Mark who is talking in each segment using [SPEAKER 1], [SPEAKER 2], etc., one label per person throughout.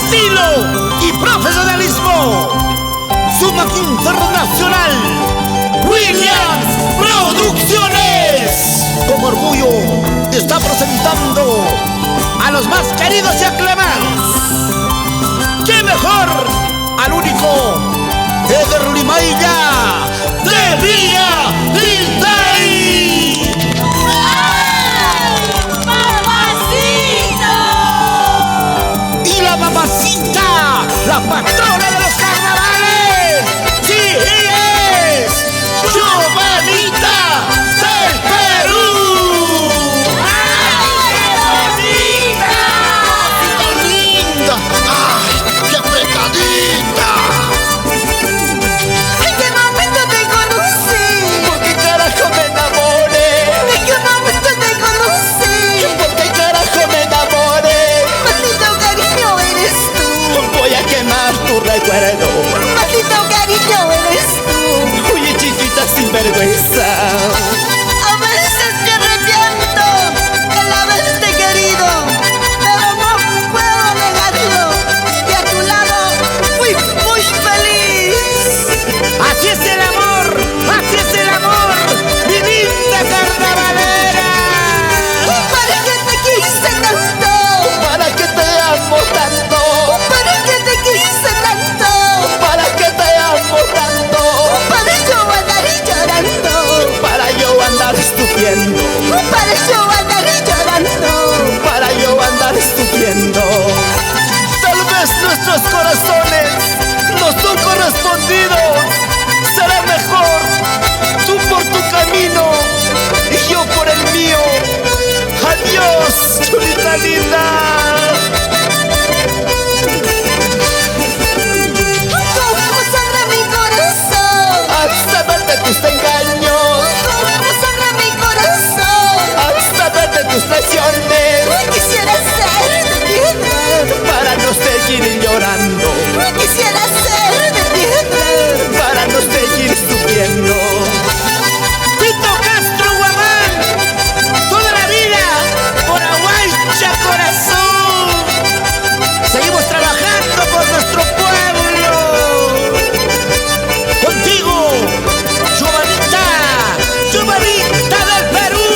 [SPEAKER 1] estilo y profesionalismo. Sumac Internacional, Williams Producciones, con orgullo está presentando a los más queridos y aclamados. ¡Qué mejor! Al único Eder Limailla de Villa Lintay. Y la mamacita, la patrona de los carnavales, sí es Giovanita del Perú.
[SPEAKER 2] ¡Ay, qué bonita!
[SPEAKER 1] ¡Qué linda! ¡Ay, qué apretadita!
[SPEAKER 2] ¿En qué momento te conocí?
[SPEAKER 1] ¿Por qué carajo me enamoré?
[SPEAKER 2] ¿En qué momento te conocí?
[SPEAKER 1] ¿Por qué carajo me enamoré?
[SPEAKER 2] Maldito cariño eres tú.
[SPEAKER 1] Voy a quemar tu recuerdo.
[SPEAKER 2] Maldito cariño eres tú.
[SPEAKER 1] Oye, chiquita sinvergüenza.
[SPEAKER 2] A veces me arrepiento de haberte querido, pero no puedo negarlo. Y a tu lado fui muy feliz.
[SPEAKER 1] Así es el amor, así es el amor, mi linda carnavalera.
[SPEAKER 2] ¿Para qué te quise tanto?
[SPEAKER 1] ¿Para qué te amo tanto?
[SPEAKER 2] ¿Para qué te quise tanto?
[SPEAKER 1] ¿Para qué te amo tanto?
[SPEAKER 2] Para yo andar llorando.
[SPEAKER 1] Para yo andar estupiendo.
[SPEAKER 2] Para yo andar llorando.
[SPEAKER 1] Para yo andar estupiendo. Tal vez nuestros corazones no son correspondidos. Será mejor tú por tu camino y yo por el mío. Adiós, chulita linda.
[SPEAKER 2] ¿Cómo sangra mi corazón?
[SPEAKER 1] Hasta verte tus engaños,
[SPEAKER 2] ¿Cómo sangra mi corazón?
[SPEAKER 1] hasta verte tus traiciones,
[SPEAKER 2] Quisiera ser de piedra.
[SPEAKER 1] para no seguir llorando,
[SPEAKER 2] Quisiera ser de piedra.
[SPEAKER 1] para no seguir sufriendo. Tito Castro Guamán, toda la vida por Aguancha corazón. Seguimos trabajando por nuestro pueblo. Contigo, Giovanita, Giovanita del Perú.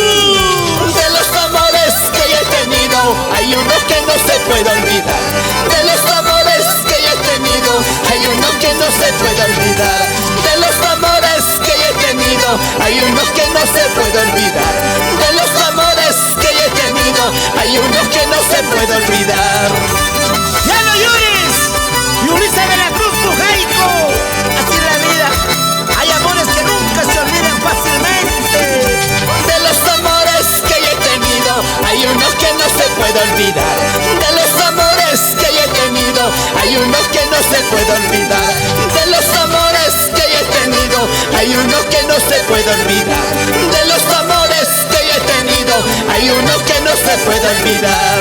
[SPEAKER 1] De los amores que he tenido, hay uno que no se puede olvidar. De los amores que he tenido, hay uno que no se puede olvidar. De los amores que he tenido, hay uno que no se puede olvidar. De los amores que he tenido, hay uno que no se puede olvidar. ¡Ya no llores! Yulisa de la Cruz Trujaico. Así es la vida. Hay amores que nunca se olvidan fácilmente. De los amores que he tenido, hay uno que no se puede olvidar. De los amores que he tenido, hay uno que no se puede olvidar. De los amores que he tenido, hay uno que no se puede olvidar. De los amores que he tenido, hay uno que no se puede olvidar.